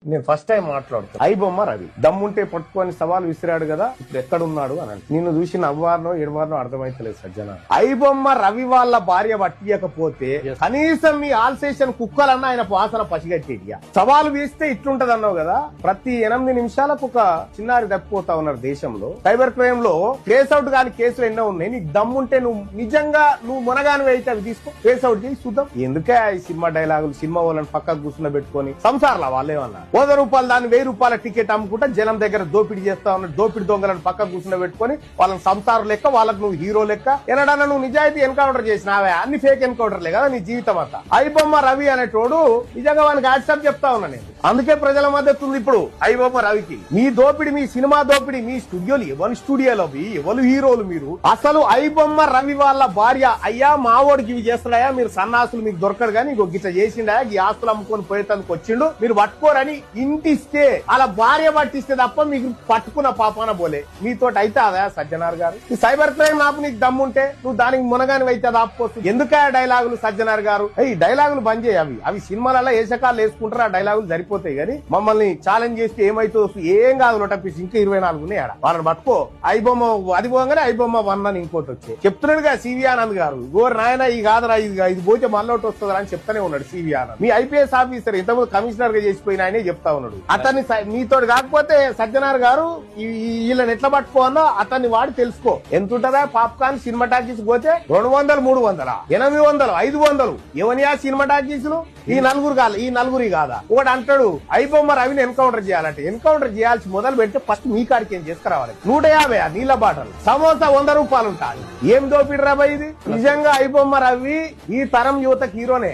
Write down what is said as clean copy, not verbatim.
నేను first time మాట్లాడుతాను. ఐబొమ్మ రవి దమ్ముంటే పట్టుకొని సవాల్ విసిరాడు కదా, ఇప్పుడు ఎక్కడున్నాడు అని. నిన్ను చూసి నవ్వారనో ఎడవారనో అర్థమైతలేదు సజ్జన. ఐబొమ్మ రవి వాళ్ళ భార్య పట్టియకపోతే కనీసం మీ ఆల్సేషన్ కుక్కలన్నా ఆయన వాసన పసిగట్టేటియా. సవాలు వేస్తే ఇట్లుంటది అన్నావు కదా. ప్రతి 8 నిమిషాలకు ఒక చిన్నారి తప్పిపోతా ఉన్నారు దేశంలో. సైబర్ క్రైమ్ లో ట్రేస్ అవుట్ కాని కేసులు ఎన్నో ఉన్నాయి. నీకు దమ్ముంటే నువ్వు నిజంగా నువ్వు మునగాని అయితే అవి తీసుకో, ట్రేస్ అవుట్ చేసి చూద్దాం. ఎందుకే ఈ సినిమా డైలాగులు, సినిమా వాళ్ళని పక్కకు కూర్చున్న పెట్టుకొని సంసారాల వాళ్ళేమన్నా 100 రూపాయలు దాన్ని 1000 రూపాయల టికెట్ అమ్ముకుంటా జనం దగ్గర దోపిడీ చేస్తా ఉన్నా. దోపిడి దొంగలను పక్కకు కూర్చున్న పెట్టుకొని వాళ్ళని సంసారం లెక్క, వాళ్ళకి నువ్వు హీరో లెక్క. ఎనడన్నా నువ్వు నిజాయితీ ఎన్కౌంటర్ చేసినావే, అన్ని ఫేక్ ఎన్కౌంటర్లే కదా నీ జీవితం అంతా. ఐబొమ్మ రవి అనేటోడు నిజంగా వానికి వాట్సాప్ చెప్తా ఉన్నా నేను. అందుకే ప్రజల మద్దతు ఉంది ఇప్పుడు ఐబొమ్మ రవికి. మీ దోపిడి, మీ సినిమా దోపిడి, మీ స్టూడియోలు ఎవరు స్టూడియోలు అవి, ఎవరు హీరోలు మీరు. అసలు ఐబొమ్మ రవి వాళ్ళ భార్య అయ్యా మావోడికి ఇవి చేస్తాడయా, మీరు సన్నాసులు మీకు దొరకడు కానీ గిట్ట చేసిండా, ఈ ఆస్తులు అమ్ముకొని పోయేందుకు వచ్చిండు, మీరు పట్టుకోరని ఇంటిస్తే అలా భార్య పట్టిస్తే తప్ప మీకు పట్టుకున్న పాపాన పోలే. మీతో అయితే అదా సజ్జనార్ గారు. ఈ సైబర్ క్రైమ్ ఆపు నీకు దమ్ముంటే నువ్వు దానికి మునగాని అయితే అది ఆపుకోవచ్చు. ఎందుక డైలాగులు సజ్జనార్ గారు? ఈ డైలాగులు బంద్ చేయి. అవి సినిమాలలో ఏసకాలు వేసుకుంటారు, ఆ డైలాగులు సరిపోతాయి. కానీ మమ్మల్ని ఛాలెంజ్ చేస్తే ఏమైతే ఏం కాదు. నోటపీస్ ఇంకా 24 ఉన్నాయి ఆడ, వాళ్ళని పట్టుకో. ఐబొమ్మ అది పోగానే ఐబొమ్మ 1 అని ఇంకోటి వచ్చే చెప్తున్నాడుగా సివి ఆనంద్ గారు. గోరు నాయన ఈ కాదరా, ఇది పోతే మళ్ళీ వస్తుందా అని చెప్తానే ఉన్నాడు సివి ఆనంద్. మీ ఐపీఎస్ ఆఫీసర్ ఇంతకుముందు కమిషనర్ గా చేసిపోయిన ఆయనే చెప్తా ఉన్నాడు. అతన్ని మీతో కాకపోతే సజ్జనార్ గారు వీళ్ళని ఎట్లా పట్టుకోవాలో అతన్ని వాడి తెలుసుకో. ఎంత ఉంటుందా పాప్కార్న్ సినిమా టాకీస్ పోతే 200, 300, 800, 500 ఎవనియా సినిమా టాకీసులు. ఈ నలుగురి కాదా. ఒకటి అంటాడు ఐబొమ్మ రవిని ఎన్కౌంటర్ చేయాలంటే ఎన్కౌంటర్ చేయాల్సి మొదలు పెడితే ఫస్ట్ మీ కాడికి ఏం చేసుకురావాలి. 150 నీళ్ల బాటలు, సమోసా 100 రూపాయలు ఉంటాయి. ఏం దోపిడి రాబోయ్ ఇది. నిజంగా ఐబొమ్మ రవి ఈ తరం యువతకు హీరోనే.